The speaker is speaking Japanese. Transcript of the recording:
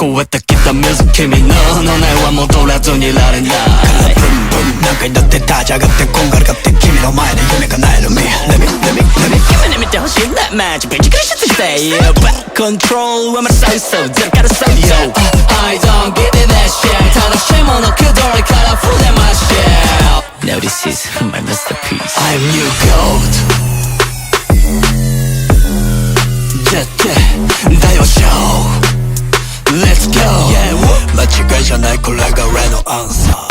こえてきた水君の骨は戻らずにいられない。体ブンブン何回だって立ち上がってこんがらがって君の前で夢叶える Me Let me 君に見てほしいなマジぶち崩して Back control はまだ最初ゼロから最初 I don't give it that shit 正しいものくどりから触れましょう Now this is my masterpiece I'm new gold 絶対だよ show Let's go、yeah、間違いじゃないこれが俺のアンサー